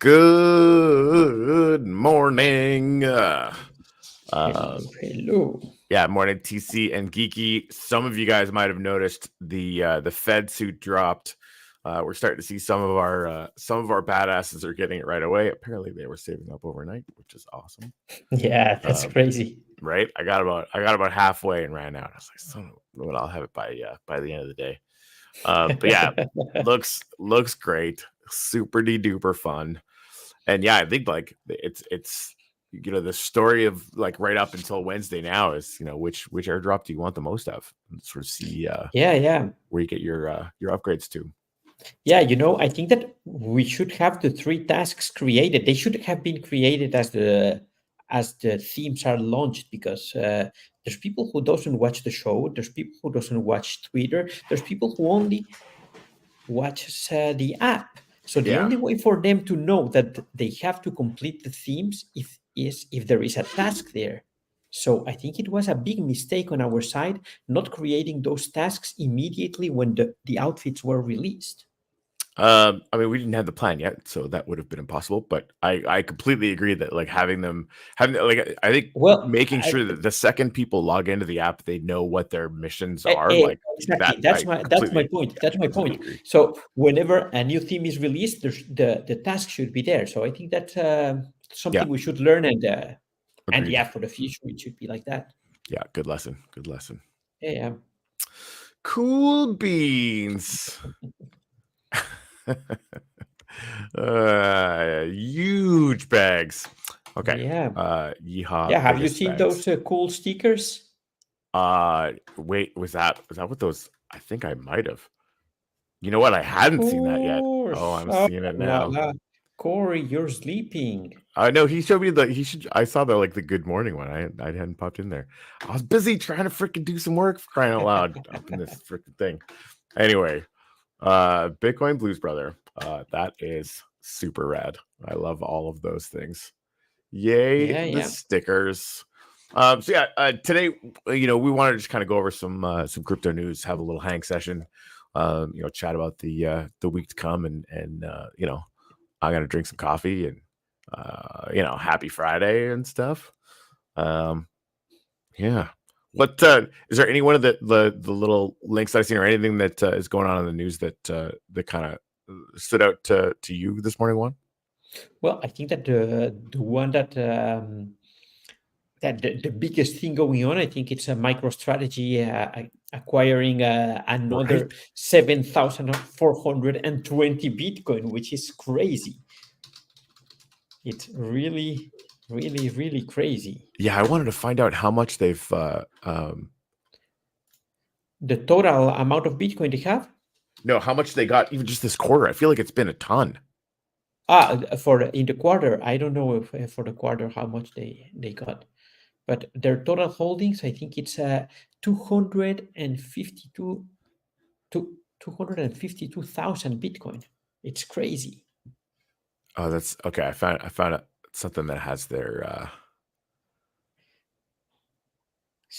Good morning. Hello. Yeah, morning TC and Geeky. Some of you guys might have noticed the Fed suit dropped. We're starting to see some of our badasses are getting it right away. Apparently, they were saving up overnight, which is awesome. Yeah, that's crazy. Right? I got about halfway and ran out. I was like, son of a, I'll have it by the end of the day. But yeah, looks great. Super duper fun. And yeah, I think like it's the story of like right up until Wednesday now is which airdrop do you want the most of, and sort of see yeah. where you get your upgrades to. Yeah, I think that we should have the 3 tasks created. They should have been created as the themes are launched, because there's people who doesn't watch the show, there's people who doesn't watch Twitter, there's people who only watches the app. So the Yeah. only way for them to know that they have to complete the themes if there is a task there. So I think it was a big mistake on our side not creating those tasks immediately when the outfits were released. I mean, we didn't have the plan yet, so that would have been impossible. But I completely agree that like having like I think making sure that the second people log into the app, they know what their missions are. Like exactly. That's my point. That's my point. So whenever a new theme is released, the task should be there. So I think that's something we should learn, and yeah, for the future it should be like that. Yeah, good lesson. Good lesson. Yeah. Cool beans. Huge bags. Okay. Yeah. Yeehaw. Yeah. Have you seen those cool stickers? Wait, was that what those? I think I might have. You know what? I hadn't seen that yet. Oh, I'm seeing it now. Corey, you're sleeping. No, he showed me I saw the like the good morning one. I hadn't popped in there. I was busy trying to freaking do some work, for crying out loud, up in this freaking thing. Anyway, Bitcoin Blues Brother. That is super rad. I love all of those things. Yay, the stickers. So yeah, today, we wanted to just kind of go over some crypto news, have a little hang session, chat about the week to come, and I'm gonna drink some coffee and happy Friday and stuff. Yeah. What is there any one of the little links I've seen or anything that is going on in the news that kind of stood out to you this morning, Juan? Well, I think that the one that the biggest thing going on, I think it's a MicroStrategy acquiring another 7,420 Bitcoin, which is crazy. It's really, really, really crazy. Yeah, I wanted to find out how much they've the total amount of Bitcoin they have. No, how much they got even just this quarter. I feel like it's been a ton. For in the quarter, I don't know if for the quarter how much they got, but their total holdings, I think it's 252,000 Bitcoin. It's crazy. Oh, that's okay. I found something that has their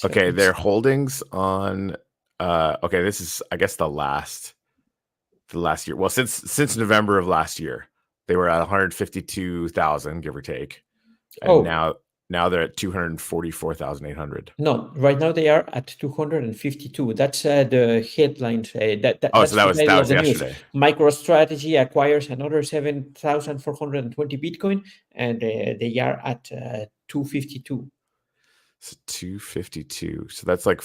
okay, their holdings on okay, this is I guess the last year. Well, since November of last year, they were at 152,000, give or take. And now they're at 244,800. No, right now they are at 252. That's the headline. So that was yesterday. MicroStrategy acquires another 7,420 Bitcoin, and they are at 252. So 252. So that's like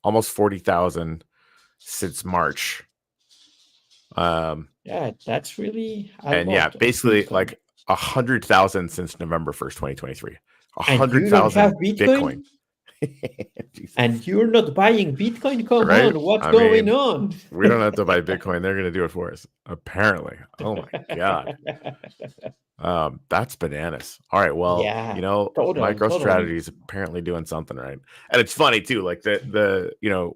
almost 40,000 since March. Yeah, that's really and yeah, basically like 100,000 since November 1st, 2023. 100,000 Bitcoin. And you're not buying Bitcoin? Come on, what's going on? We don't have to buy Bitcoin. They're going to do it for us, apparently. Oh my God. That's bananas. All right. Well, MicroStrategy is apparently doing something right. And it's funny too, like the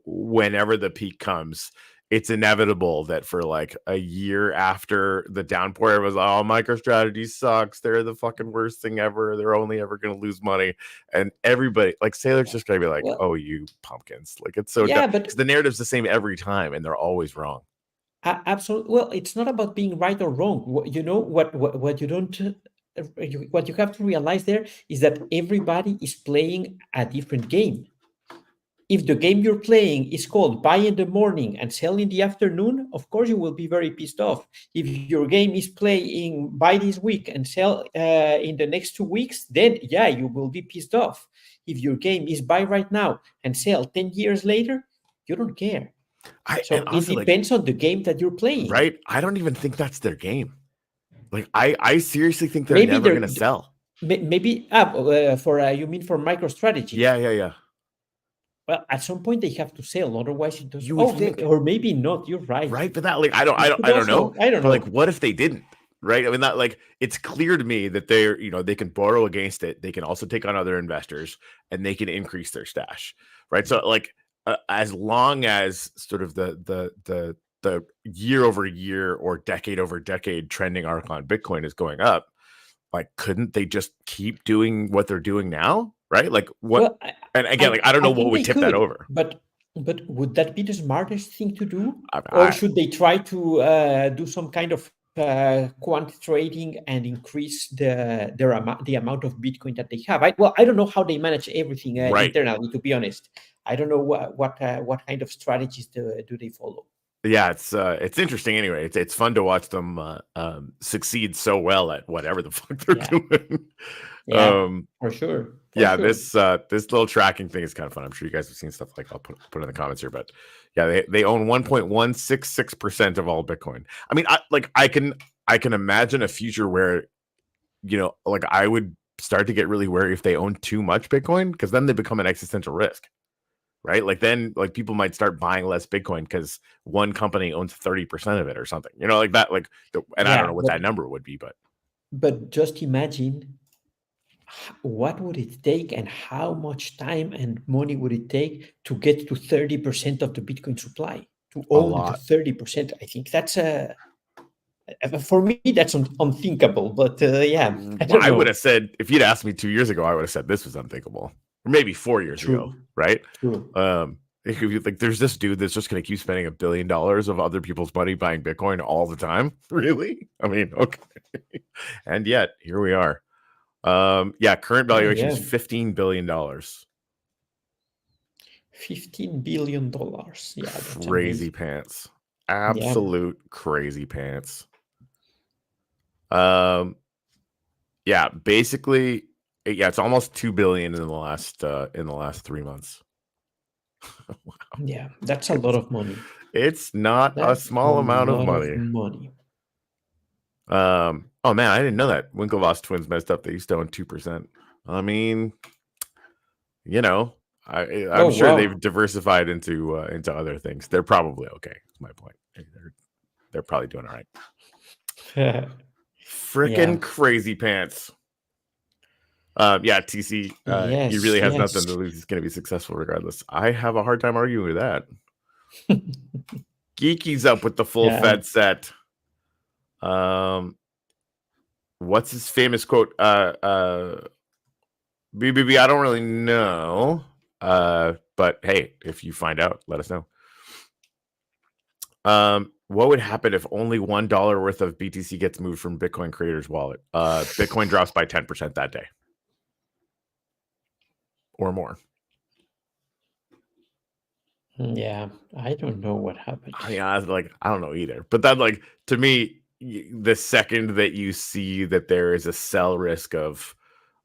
whenever the peak comes, it's inevitable that for like a year after the downpour, it was, oh, MicroStrategy sucks. They're the fucking worst thing ever. They're only ever going to lose money. And everybody, like Sailor's just going to be like, oh, you pumpkins. Like it's so dumb. Because the narrative's the same every time and they're always wrong. Absolutely. Well, it's not about being right or wrong. You know what you don't. What you have to realize there is that everybody is playing a different game. If the game you're playing is called buy in the morning and sell in the afternoon, of course you will be very pissed off. If your game is playing buy this week and sell in the next 2 weeks, then yeah, you will be pissed off. If your game is buy right now and sell 10 years later, you don't care. And So it honestly, like, depends on the game that you're playing. right? I don't even think that's their game. Like, I seriously think they're Maybe never they're gonna sell. maybe for you mean for MicroStrategy? Yeah. Well, at some point they have to sell, otherwise it does. You would Oh, think, or maybe not. You're right. right? But that, like, I It could don't know. also, I don't But like, know. what if they didn't? Right? I mean, that, like, it's clear to me that they're, they can borrow against it. They can also take on other investors, and they can increase their stash, right? So, like, as long as sort of the year over year or decade over decade trending arc on Bitcoin is going up, like, couldn't they just keep doing what they're doing now, right? Like, what? Well, And again, like, I don't I know what think would they tip that could, over. but would that be the smartest thing to do, or I should they try to do some kind of quant trading and increase the amount of Bitcoin that they have? Well, I don't know how they manage everything right. internally. To be honest, I don't know what kind of strategies do they follow. Yeah, it's interesting anyway. It's fun to watch them succeed so well at whatever the fuck they're Yeah, doing. yeah, um for sure, for yeah, sure. this little tracking thing is kind of fun. I'm sure you guys have seen stuff like, I'll put in the comments here, but yeah, they own 1.166% of all Bitcoin. I mean, I can imagine a future where, like, I would start to get really worried if they own too much Bitcoin, because then they become an existential risk. Right? Like, then, like, people might start buying less Bitcoin because one company owns 30% of it or something, like that. Like, and I don't Yeah, know what that number would be, but but just imagine what would it take and how much time and money would it take to get to 30% of the Bitcoin supply, to a own the lot. 30%? I think that's for me that's unthinkable, but yeah, I don't I would know. have said, if you'd asked me 2 years ago, I would have said this was unthinkable, or maybe 4 years ago, True, right? true. If you, like, there's this dude that's just going to keep spending $1 billion of other people's money buying Bitcoin all the time. Really? I mean, okay. And yet here we are. Yeah, current Oh valuation yeah, is $15 billion. $15 billion. Yeah, that's Crazy amazing. pants. Yeah, Absolute crazy pants. Um, yeah, basically, yeah, it's almost 2 billion in the last 3 months. Wow. yeah, that's a lot of money. It's not a That's a small amount of lot of money. money. Oh man, I didn't know that Winklevoss twins messed up. They used to own 2%. I mean, I'm Oh sure wow. they've diversified into other things. They're probably okay. Is my point. They're probably doing all right. Yeah. Freaking crazy pants. Yeah, TC, he Yes, really has nothing yes. to lose. He's going to be successful regardless. I have a hard time arguing with that. Geeky's up with the full Yeah. Fed set. What's his famous quote? BBB, I don't really know. But hey, if you find out, let us know. What would happen if only $1 worth of BTC gets moved from Bitcoin creators' wallet? Bitcoin drops by 10% that day. Or more. Yeah, I don't know what happened. I don't know either. But that, like, to me, the second that you see that there is a sell risk of,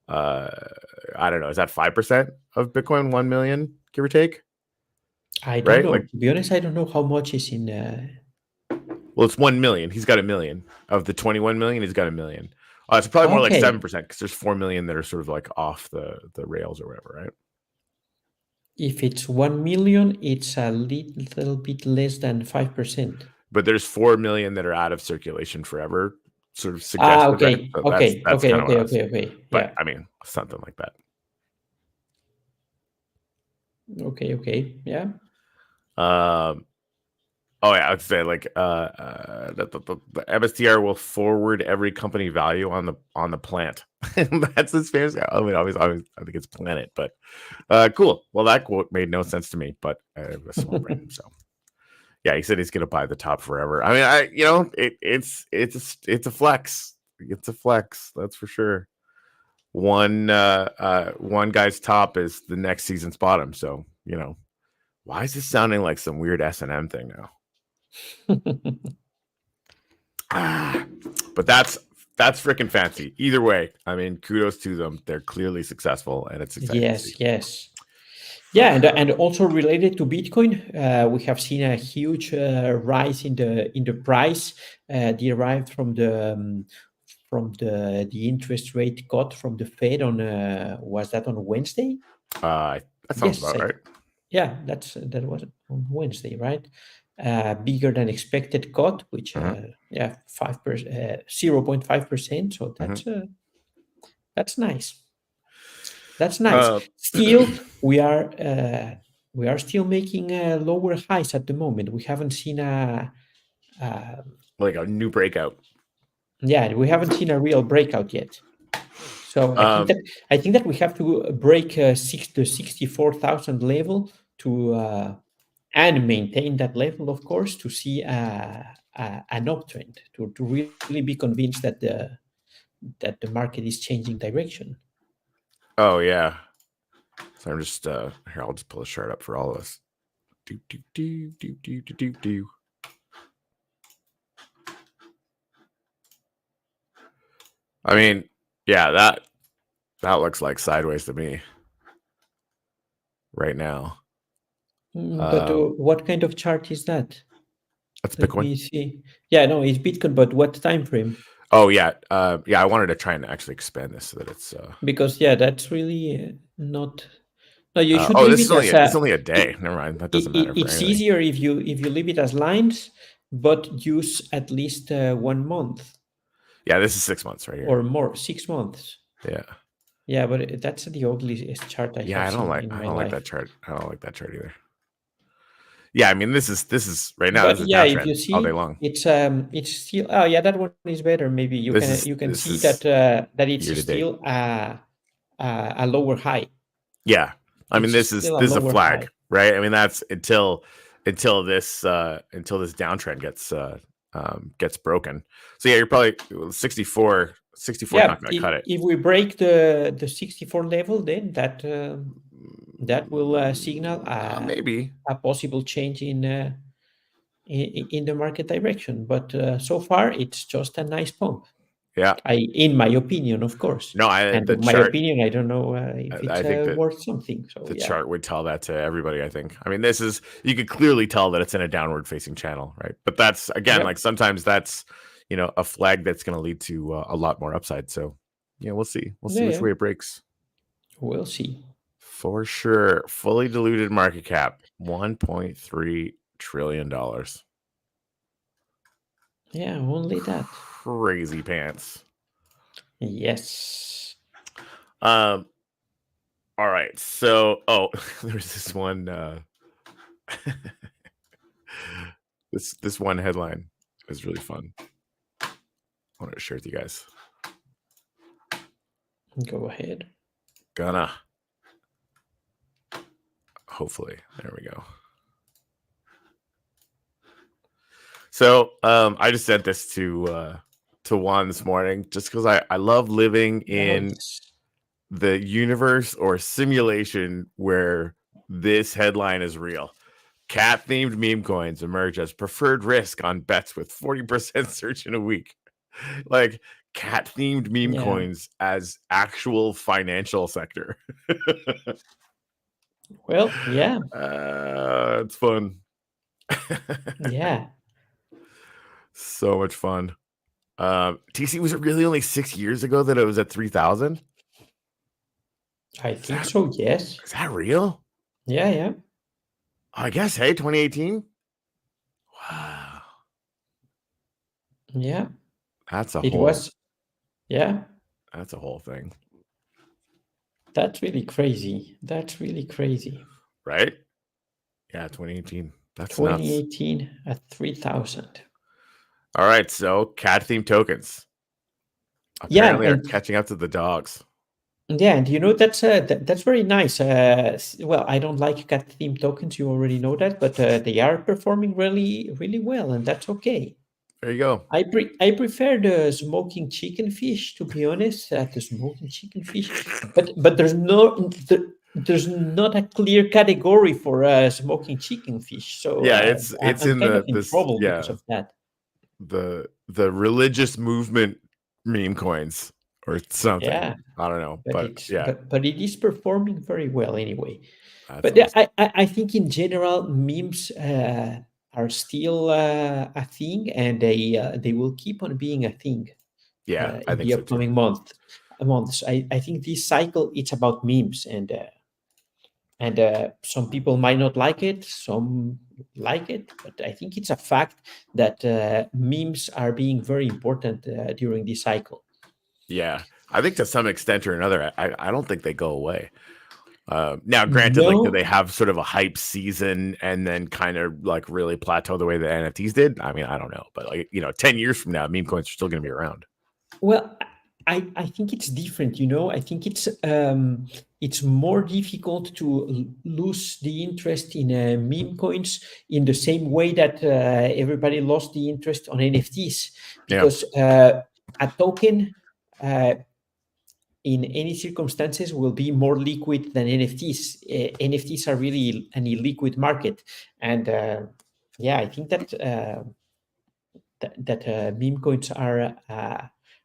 I don't know, is that 5% of Bitcoin, 1 million, give or take? I don't Right? know. Like, To be honest, I don't know how much is in. well, it's 1 million. He's got 1 million of the 21 million. He's got 1 million. It's probably more like Okay, 7% because there's 4 million that are sort of like off the rails or whatever, right? if it's 1 million, it's a little bit less than 5%. But there's 4 million that are out of circulation forever, sort of suggested that. Okay, So okay, that's okay, kind of what okay, I was. okay, okay. But Yeah, I mean, something like that. okay, okay. Yeah. Oh yeah, I'd say, like, the MSTR will forward every company value on the plant. That's his famous. I mean, obviously, I think it's planet, but cool. Well, that quote made no sense to me, but I have a small brain, so Yeah, he said he's gonna buy the top forever. I mean, it's a flex. It's a flex, that's for sure. One guy's top is the next season's bottom. So, why is this sounding like some weird S&M thing now? But that's freaking fancy. Either way, I mean, kudos to them. They're clearly successful, and it's exciting to see. Yes. Yeah, and also related to Bitcoin, we have seen a huge rise in the price derived from the interest rate cut from the Fed on was that on Wednesday? That sounds about right. Yeah, that was on Wednesday, right? Bigger than expected cut, which 5%, 0.5%. So that's nice. That's nice. Still, we are still making lower highs at the moment. We haven't seen like a new breakout. Yeah, we haven't seen a real breakout yet. So I think that we have to break the 64,000 level to and maintain that level, of course, to see an uptrend, to really be convinced that the market is changing direction. Oh yeah. So I'm just here. I'll just pull a chart up for all of us. I mean, yeah, that looks like sideways to me right now. But what kind of chart is that? That's Let Bitcoin. me see. Yeah, no, it's Bitcoin, but what time frame? Oh yeah, I wanted to try and actually expand this so that it's because that's really not. No, you should leave this it is as only a day. Never mind, that doesn't matter. It's easier if you leave it as lines, but use at least 1 month. Yeah, this is 6 months right here, or more, 6 months. Yeah. Yeah, but that's the ugliest chart I have seen in my life. I don't like that chart. I don't like that chart either. Yeah, I mean this is right now. But this is yeah, if downtrend you see, all day long. It's still. Oh yeah, that one is better. Maybe you can see that it's still a lower high. Yeah, I mean this is a flag, high. Right? I mean that's until this downtrend gets broken. So yeah, you're probably 64 yeah, not going to cut it. If we break the 64 level, then that will signal maybe a possible change in the market direction. But so far, it's just a nice pump. Yeah, in my opinion, of course. No, opinion, I don't know if it's I think worth something. So the chart would tell that to everybody. I think. I mean, you could clearly tell that it's in a downward facing channel, right? But that's again, like sometimes that's a flag that's going to lead to a lot more upside. So yeah, we'll see. We'll see which way it breaks. We'll see for sure. Fully diluted market cap $1.3 trillion. Yeah, only that. Crazy pants. Yes. All right. So, there's this one. This one headline is really fun. I want to share with you guys. Go ahead. Gonna. Hopefully, there we go. So, I just sent this to Juan this morning just because I love living in the universe or simulation where this headline is real. Cat-themed meme coins emerge as preferred risk on bets with 40% surge in a week. Like cat-themed meme coins as actual financial sector. Well, yeah. It's fun. Yeah. So much fun. TC, was it really only 6 years ago that it was at 3,000? I think so, yes. Is that real? Yeah. I guess, hey, 2018? Wow. Yeah. That's a yeah. That's a whole thing. That's really crazy. Right? Yeah, 2018. That's 2018 nuts. At 3,000. All right, so cat-themed tokens. Apparently are catching up to the dogs. Yeah, and that's very nice. Well, I don't like cat theme tokens. You already know that, but they are performing really, really well, and that's okay. There you go. I prefer the smoking chicken fish, to be honest. The smoking chicken fish, but there's not a clear category for smoking chicken fish, so Yeah, it's I'm in kind of in this trouble because yeah, of that. the religious movement meme coins or something. Yeah, I don't know, but but yeah, it is performing very well anyway. that's But yeah, awesome. I think in general memes are still a thing, and they will keep on being a thing Yeah, I in think the so too. upcoming months. I think this cycle it's about memes, and some people might not like it, some like it, but I think it's a fact that memes are being very important during this cycle. Yeah, I think to some extent or another, I don't think they go away. Now, granted, like, do they No, have sort of a hype season and then kind of like really plateau the way the NFTs did? I mean, I don't know, but like 10 years from now, meme coins are still going to be around. well, I think it's different. I think it's more difficult to lose the interest in meme coins in the same way that everybody lost the interest on NFTs, Yeah, because a token uh, in any circumstances will be more liquid than NFTs. NFTs are really an illiquid market, and yeah, I think that meme coins are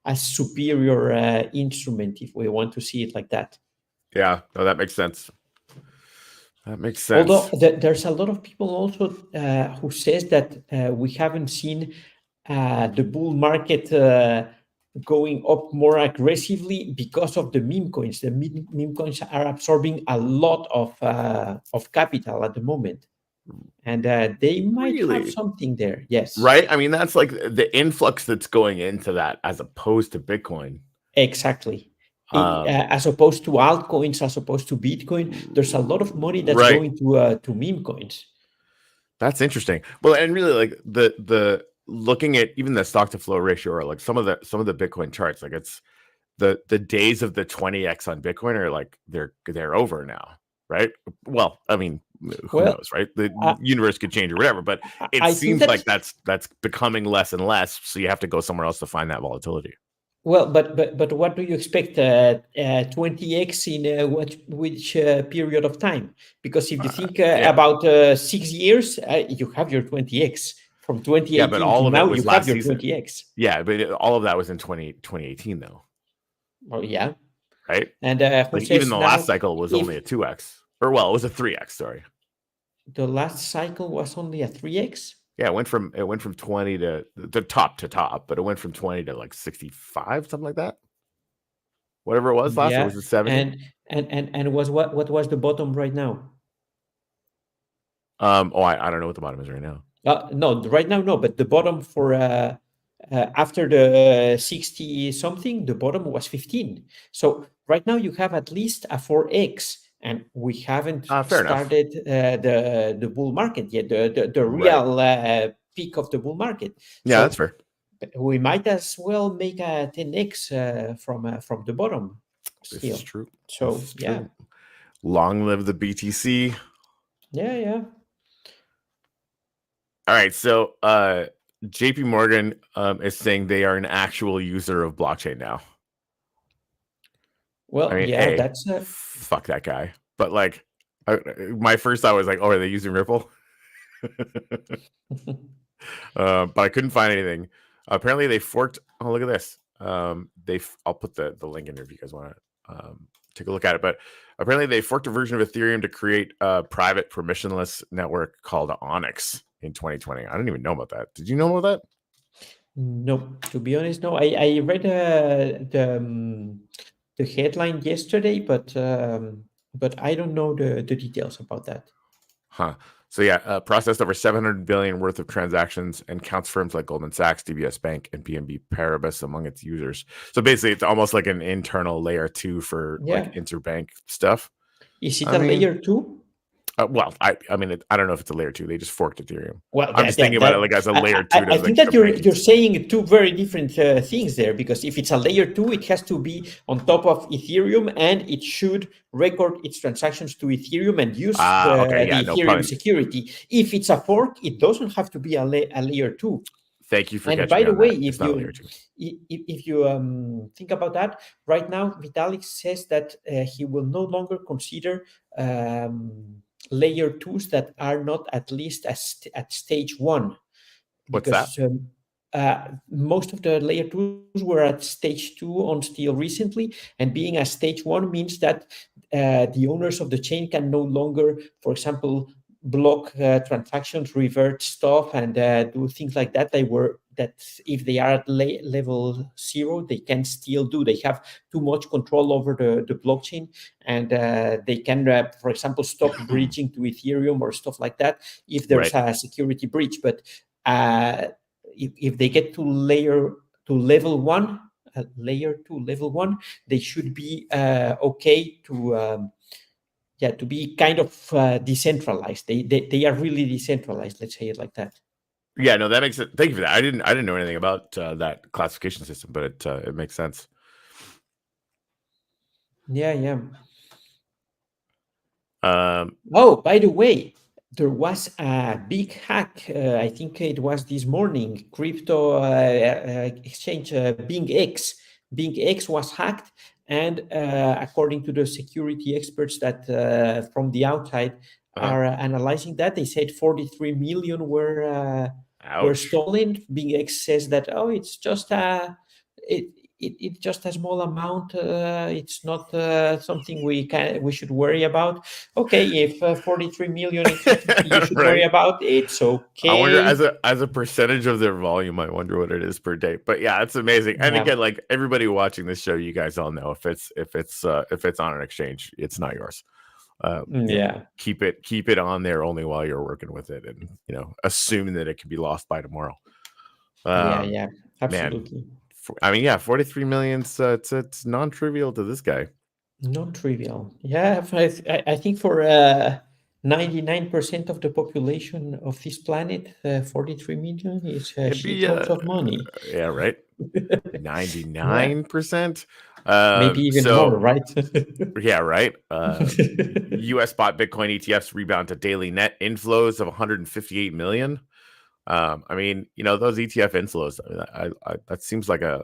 a superior instrument, if we want to see it like that. yeah, no, that makes sense. That makes Although sense. there's a lot of people also who says that we haven't seen the bull market going up more aggressively because of the meme coins. The meme coins are absorbing a lot of capital at the moment, and they might have Really? something there. Yes, Right? I mean, that's like the influx that's going into that as opposed to Bitcoin. exactly. Um, As opposed to altcoins, as opposed to Bitcoin, there's a lot of money that's right. going to meme coins. That's interesting. Well, and really like the looking at even the stock to flow ratio or like some of the Bitcoin charts, like it's the days of the 20x on Bitcoin are like they're over now, right? Well, I mean, who Well, knows, right? The I, universe could change or whatever, but it I think seems that like that's becoming less and less. So you have to go somewhere else to find that volatility. well, but what do you expect? 20x in which period of time? Because if you think Yeah, about 6 years, you have your 20x. From yeah, but 2018 to all of it now, was you have last your season. 20x. Yeah, but all of that was in 2018 though, Well, yeah. right? And who Like even says the last now cycle was only if a 2x, or well, it was a 3x. Sorry. the last cycle was only a 3x? Yeah, it went from 20 to the top to top, but it went from 20 to like 65, something like that. Whatever it was last, or Yeah. was it 70? And was what was the bottom right now? Oh, I don't know what the bottom is right now. No, right now, no, but the bottom for after the 60 something, the bottom was 15. So right now you have at least a 4x, and we haven't Fair enough. started the bull market yet, the Right. real peak of the bull market. Yeah, that's So fair. we might as well make a 10x from the bottom This is still. true. This So is yeah, true. Long live the BTC. yeah, yeah. All right, so JP Morgan is saying they are an actual user of blockchain now. I Well, mean, yeah, A, that's fuck that guy. But like, my first thought was like, oh, are they using Ripple? But I couldn't find anything. Apparently, they forked. Oh, look at this. I'll put the link in here if you guys want to take a look at it. But apparently, they forked a version of Ethereum to create a private permissionless network called Onyx in 2020. I didn't even know about that. Did you know about that? No, to be honest, no. I read the headline yesterday, but I don't know the details about that. Huh. So yeah, processed over 700 billion worth of transactions and counts firms like Goldman Sachs, DBS Bank, and BNB Paribas among its users. So basically, it's almost like an internal layer two for like Yeah. interbank stuff. Is it I a mean, layer two? Well, I mean, I don't know if it's a layer 2. They just forked Ethereum. Well, I'm just thinking about it like as a layer 2 to I the think that banking you're system. saying two very different things there, because if it's a layer two, it has to be on top of Ethereum, and it should record its transactions to Ethereum and use Okay, yeah, the no, Ethereum probably. security. If it's a fork, it doesn't have to be a layer two. Thank you for And catching by me the on way, that. It's not a layer 2. if you think about that, right now Vitalik says that he will no longer consider layer twos that are not at least at stage one, What's that? because most of the layer twos were at stage two until recently, and being at stage one means that the owners of the chain can no longer, for example, block transactions, revert stuff, and do things like that. That if they are at level zero, they can still do. They have too much control over the blockchain, and they can, for example, stop bridging to Ethereum or stuff like that if there's Right. a security breach. But uh, if they get to level one, layer two, level one, they should be okay to yeah, to be kind of decentralized. They are really decentralized. Let's say it like that. Yeah, no, that makes it. Thank you for that. I didn't know anything about that classification system, but it makes sense. Yeah, yeah. Um, Oh, by the way, there was a big hack. I think it was this morning. Crypto exchange BingX was hacked, and according to the security experts that from the outside uh-huh. are analyzing that, they said 43 million were Ouch. stolen. BingX says that, oh, it's just it, it's just a small amount. It's not something we should worry about. Okay, if 43 million is not something you should worry Right. about, it's I wonder okay. as a percentage of their volume, I wonder what it is per day. But yeah, it's amazing. And Yeah, again, like everybody watching this show, you guys all know if it's on an exchange, it's not yours. yeah, Keep it on there only while you're working with it, and assume that it can be lost by tomorrow. yeah, Um, yeah, man, absolutely. I mean, yeah, 43 million's it's non-trivial to this guy. Not trivial. Yeah, I think for 99% of the population of this planet, 43 million is It'd be shitloads of money. yeah, right. Yeah, 99%. maybe even more, So right? yeah, right. US spot Bitcoin ETFs rebound to daily net inflows of 158 million. I mean, those ETF inflows, I that seems like an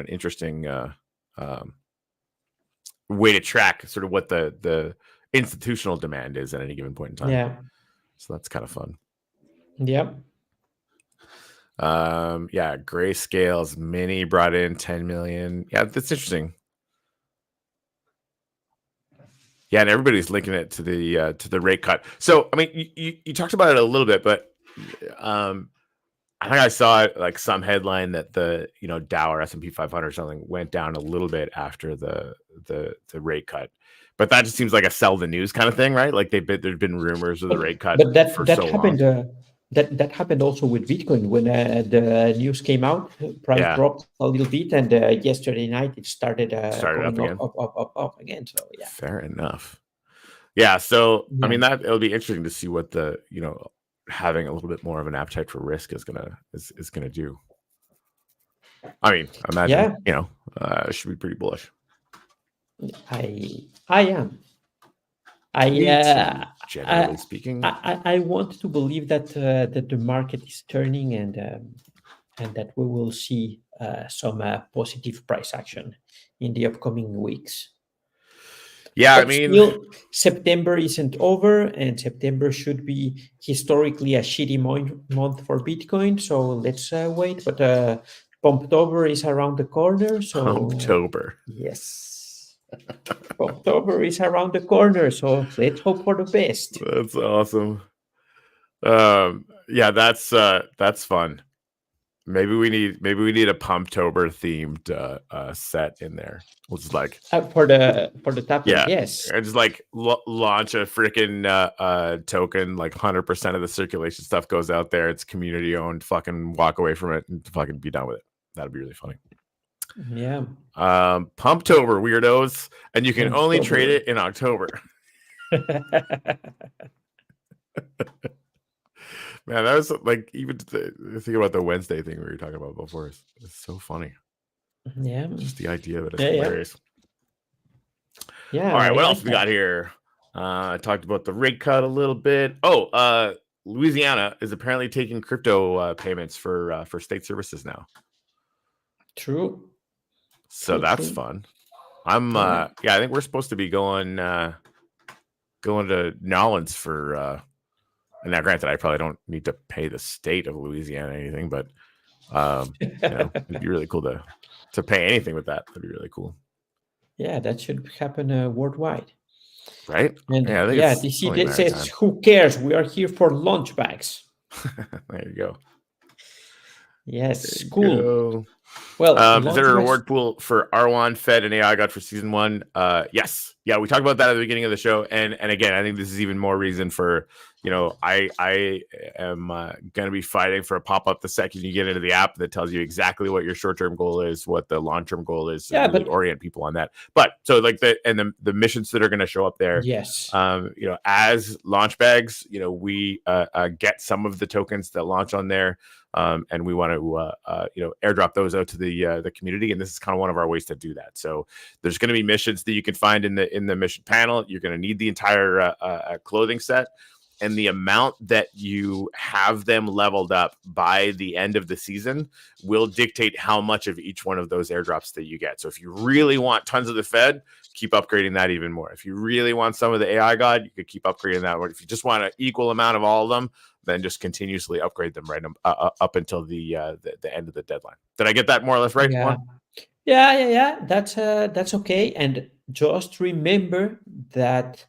interesting um, way to track sort of what the institutional demand is at any given point in time. Yeah, So that's kind of fun. yeah. Yeah, Grayscale's mini brought in 10 million. Yeah, that's interesting. Yeah, and everybody's linking it to the rate cut. So, I mean, you talked about it a little bit, but I think I saw like some headline that the Dow or S&P 500 or something went down a little bit after the rate cut. But that just seems like a sell the news kind of thing, right? Like there's been rumors of the rate cut But that for that so long. happened. That happened also with Bitcoin when the news came out. Price Yeah, dropped a little bit, and yesterday night it started started up going up, again. up, up, up, up again. So yeah, Fair enough. Yeah, so I yeah, mean that it'll be interesting to see what the having a little bit more of an appetite for risk is gonna do. I mean, imagine yeah. it should be pretty bullish. I am. I, Me uh, too, generally I speaking. I want to believe that the market is turning, and that we will see some positive price action in the upcoming weeks. Yeah, I But mean, still, September isn't over, and September should be historically a shitty month for Bitcoin. So let's wait. But Pumptober is around the corner. So October. yes, Pumptober is around the corner. So let's hope for the best. That's awesome. Yeah, that's fun. Maybe we need a Pumptober themed set in there. We'll just like For the tapping, yeah, yes. and just like launch a freaking token. Like 100% of the circulation stuff goes out there. It's community owned. Fucking walk away from it and fucking be done with it. That'd be really funny. Yeah, Pumptober weirdos, and you can only trade Pumptober. it in October. Man, that was like even think about the Wednesday thing we were talking about before. It's so funny. Yeah, Just the idea of it is yeah, yeah, hilarious. yeah. All right, I what like else we that. got here? I talked about the rate cut a little bit. Louisiana is apparently taking crypto payments for state services now, True, so true, that's true. fun. I'm Yeah, yeah, I think we're supposed to be going to Nolans for and now granted I probably don't need to pay the state of Louisiana anything, but it'd be really cool to pay anything with that. That'd be really cool. yeah. That should happen worldwide. Right? And Yeah, I think yeah, it's DC only a that matter of says, time. "Who cares? We are here for lunch bags." There you go. Yes, There you cool. go. Well, Is there lunch a bags. reward pool for R1 Fed and AI God for season one? Yes. Yeah, we talked about that at the beginning of the show, and again, I think this is even more reason for I am going to be fighting for a pop up the second you get into the app that tells you exactly what your short term goal is, what the long term goal is, to Yeah, really but orient people on that. But so like the missions that are going to show up there, yes, as launch bags, we get some of the tokens that launch on there. And we want to airdrop those out to the community, and this is kind of one of our ways to do that. So there's going to be missions that you can find in the mission panel. You're going to need the entire clothing set, and the amount that you have them leveled up by the end of the season will dictate how much of each one of those airdrops that you get. So if you really want tons of the Fed, keep upgrading that even more. If you really want some of the AI God, you could keep upgrading that. Or if you just want an equal amount of all of them, then just continuously upgrade them right up until the end of the deadline. Did I get that more or less right, yeah, Juan? yeah, yeah, yeah. That's okay. And just remember that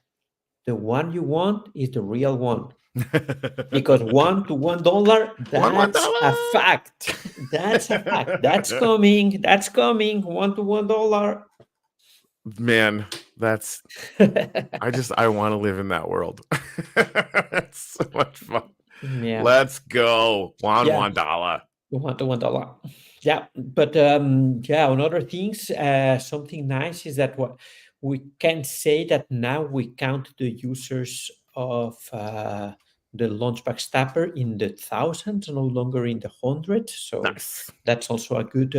the one you want is the real one. Because $1 to $1, One that's a dollar. fact. That's a fact. That's coming. That's coming. $1 to $1. Man, that's I want to live in that world. It's so much fun. Yeah. Let's go. Yeah. $1. $1 to $1. Yeah. But yeah, on other things, something nice is that what we can say that now we count the users of the Launchback Stapper in the thousands, no longer in the hundreds. So Nice. that's also a good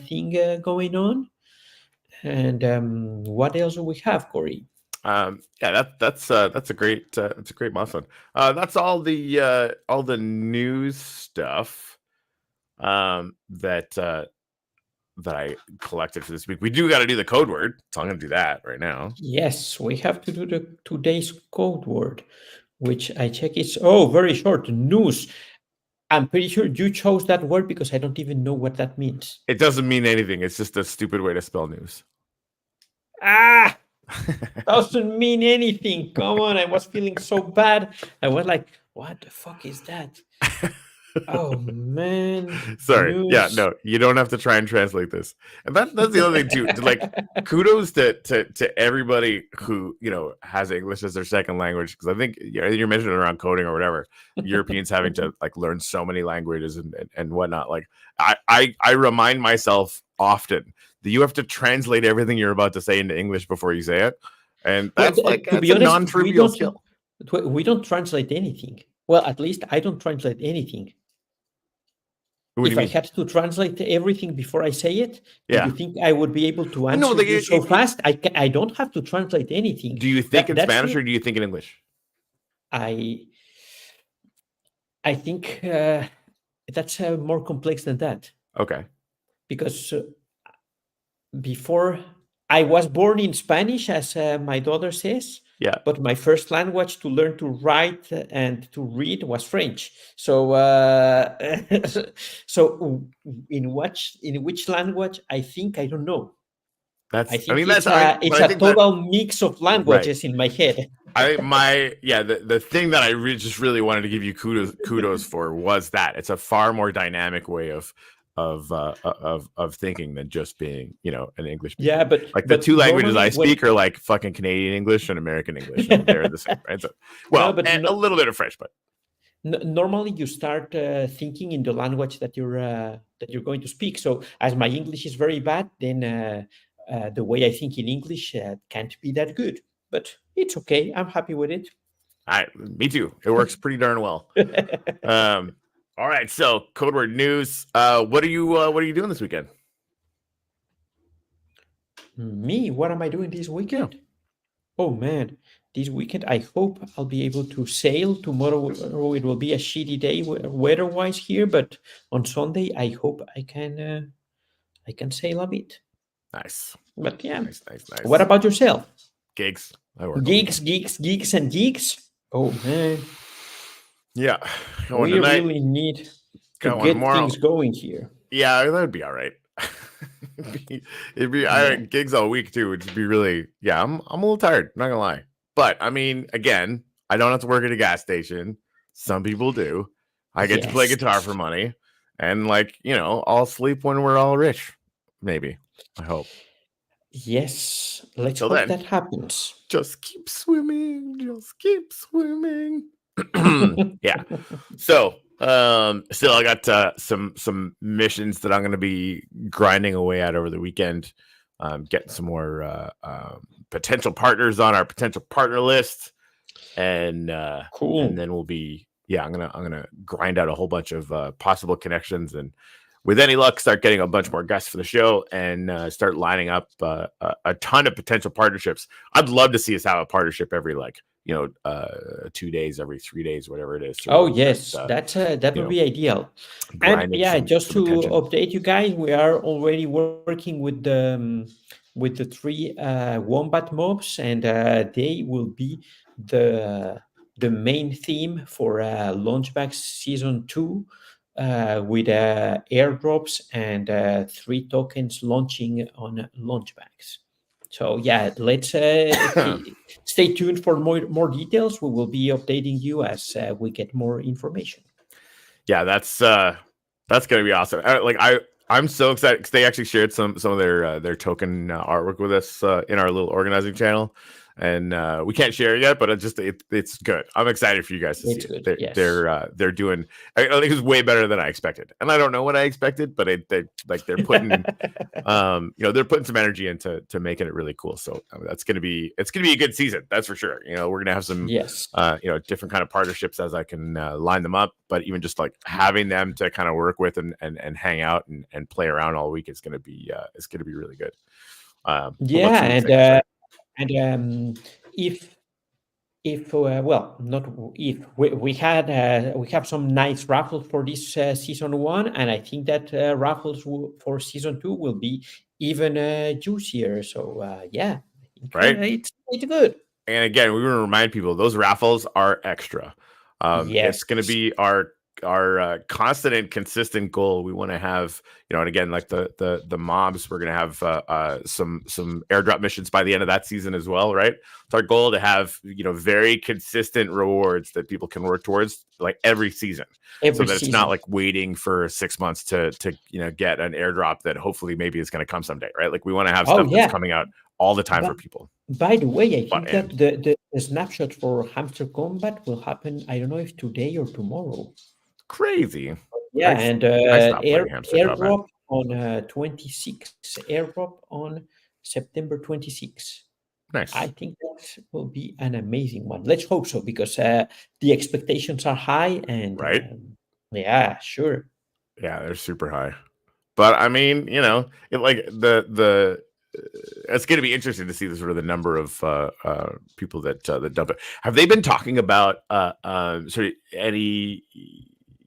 thing going on. And what else do we have, Corey? Yeah, that's a great milestone. That's all the news stuff that I collected for this week. We do got to do the code word, so I'm going to do that right now. Yes, we have to do the today's code word, which I check is very short. News. I'm pretty sure you chose that word because I don't even know what that means. It doesn't mean anything. It's just a stupid way to spell news. Ah, doesn't mean anything. Come on, I was feeling so bad. I was like, what the fuck is that? Oh man, Sorry. Yeah, news. no, you don't have to try and translate this. And that's the other thing too. Like, kudos to everybody who has English as their second language, because I think you're mentioning around coding or whatever, Europeans having to like learn so many languages and whatnot. Like, I remind myself often that you have to translate everything you're about to say into English before you say it, and Well, to that's be a honest, non-trivial skill. we don't translate anything. Well, at least I don't translate anything. What do you If I mean? had to translate everything before I say it, do you Yeah. think I would be able to No, answer like you so fast? I don't have to translate anything. do you think in That's Spanish the or do you think in English? I I think that's more complex than that Okay. because before I was born in Spanish, as my daughter says, Yeah. but my first language to learn to write and to read was French. So, so in which language? I think I don't know. I I think mean, that's, I mean, it's but I a think that, total mix of right. languages in my head. The thing that I just really wanted to give you kudos for was that it's a far more dynamic way of thinking than just being, an English Yeah, speaker. Like the but two languages normally I when speak are like fucking Canadian English and American English, and they're the same, right? So, no, well, but and a no, little bit of French, but normally you start thinking in the language that you're going to speak. So as my English is very bad, then the way I think in English can't be that good. but it's okay. I'm happy with it. Me too. It works pretty darn well. All right. So code word news. What are you doing this weekend? Me, what am I doing this Yeah. weekend? Oh man, this weekend I hope I'll be able to sail. Tomorrow it will be a shitty day weather-wise here, but on Sunday I hope I can sail a bit. Nice. But yeah, what Nice. about yourself? Gigs. I work all Geeks, weekend. geeks, geeks, and geeks. Oh man, Yeah. Going we tonight. really need to Going get tomorrow. things going here. Yeah, that'd be all right. I Yeah. gigs all week too, which would be really I'm a little tired, not gonna lie. But I mean, again, I don't have to work at a gas station. Some people do. I get to play Yes. guitar for money. And I'll sleep when we're all rich. Maybe. I hope. Yes. Let's Till hope then, that happens. just keep swimming. Just keep swimming. Yeah. So, still, I got some missions that I'm going to be grinding away at over the weekend. Getting some more potential partners on our potential partner list, and Cool. then we'll be I'm gonna grind out a whole bunch of possible connections, and with any luck, start getting a bunch more guests for the show, and start lining up a ton of potential partnerships. I'd love to see us have a partnership every 2 days, every 3 days, whatever it is, to Oh really yes, that you would know be ideal. And grinding yeah, just some to attention. update you guys, we are already working with the three wombat mobs, and they will be the main theme for Launchback Season 2, with airdrops and 3 tokens launching on launchbacks. So yeah, let's stay tuned for more details. We will be updating you as we get more information. Yeah, that's gonna be awesome. I'm so excited because they actually shared some of their token artwork with us in our little organizing channel, and we can't share it yet, but it's good. I'm excited for you guys to see It's it. good. They're Yes. they're doing. I think it's way better than I expected, and I don't know what I expected, but they're putting they're putting some energy into making it really cool. So that's it's gonna be a good season, that's for sure. We're gonna have some Yes. different kind of partnerships as I can line them up. But even just like having them to kind of work with and hang out and play around all week is gonna be really good. What about Yeah, some things, right? and if well, not if we have some nice raffles for this season 1, and I think that raffles for season 2 will be even juicier. So yeah, I think Right. it's good. And again, we want to remind people those raffles are extra. Yes. It's going to be our constant and consistent goal. We want to have, and again, like the mobs, we're going to have some airdrop missions by the end of that season as well, right? It's our goal to have very consistent rewards that people can work towards like every season, so Every that it's not season. like waiting for 6 months to get an airdrop that hopefully maybe is going to come someday, right? Like we want to have Oh stuff that's yeah. coming out all the time But for people. by the way, I But think that the snapshot for Hamster Combat will happen. I don't know if today or tomorrow. crazy. Yeah, I and I stopped playing Hamster Combat. airdrop on 26. Airdrop on September 26. I Nice, think that will be an amazing one. Let's hope so, because the expectations are high, and right? yeah, sure. Yeah, they're super high. But I mean, it like the it's going to be interesting to see the sort of the number of people that dump it. Have they been talking about sort of any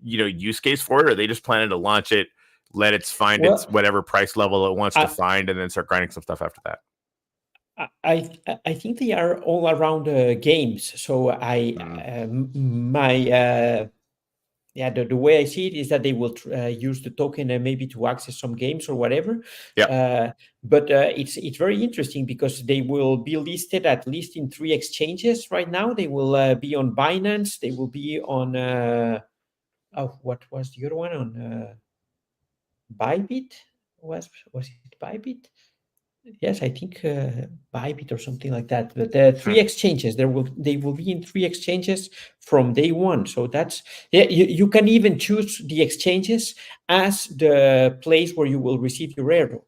use case for it, or are they just planning to launch it, let it find its Well, whatever price level it wants to I find, and then start grinding some stuff after that? I think they are all around games. So Mm, my yeah, the way I see it is that they will use the token maybe to access some games or whatever. yeah. Uh, but it's very interesting because they will be listed at least in 3 exchanges right now. They will be on Binance. They will be on oh, what was the other one on Bybit? Was it Bybit? Yes, I think Bybit or something like that. But Hmm. 3 exchanges, they will be in 3 exchanges from day one. So that's yeah. You can even choose the exchanges as the place where you will receive your airdrop.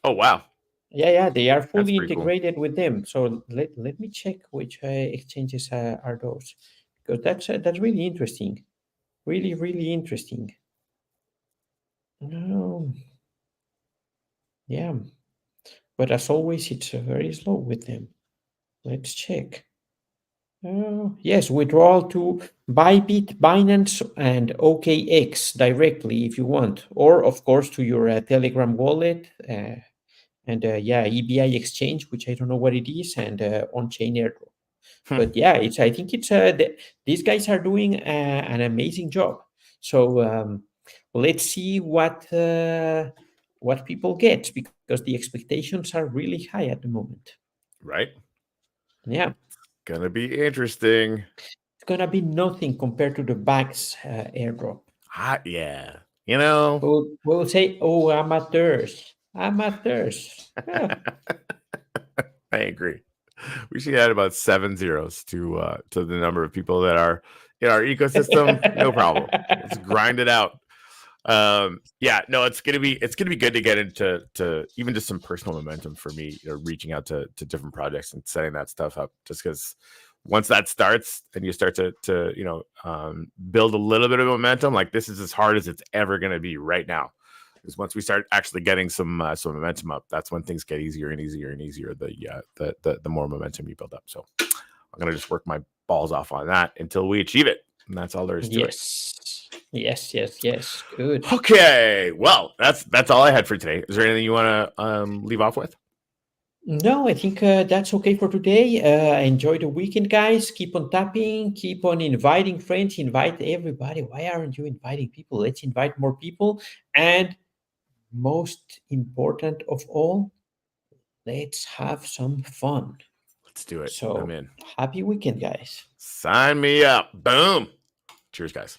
Oh wow. Yeah, they are That's fully pretty cool. integrated with them. So let me check which exchanges are those, because that's really interesting. Really, really interesting. No, yeah, but as always, it's very slow with them. Let's check. Yes, withdrawal to Bybit, Binance, and OKX directly if you want, or of course to your Telegram wallet, and yeah, EBI exchange, which I don't know what it is, and on-chain airdrop. But yeah, it's I think it's these guys are doing an amazing job. So let's see what people get, because the expectations are really high at the moment. Right? Yeah, Gonna be interesting. it's gonna be nothing compared to the bags airdrop. Hot, yeah. You know, We'll say, oh, amateurs, amateurs. Yeah. I agree. We should add about 7 zeros to the number of people that are in our ecosystem. No problem. Let's grind it out. Yeah, no, it's gonna be good to get into to even just some personal momentum for me, reaching out to different projects and setting that stuff up, just because once that starts and you start to build a little bit of momentum, like this is as hard as it's ever going to be right now, because once we start actually getting some momentum up, that's when things get easier and easier and easier, the more momentum you build up. So I'm gonna just work my balls off on that until we achieve it, and that's all there is to it. Yes. Good. Okay, well, that's all I had for today. Is there anything you want to leave off with? No, I think that's okay for today. Enjoy the weekend, guys. Keep on tapping, keep on inviting friends, invite everybody. Why aren't you inviting people? Let's invite more people. And most important of all, let's have some fun. Let's do it. I'm So, in. happy weekend, guys. Sign me up. Boom. Cheers, guys.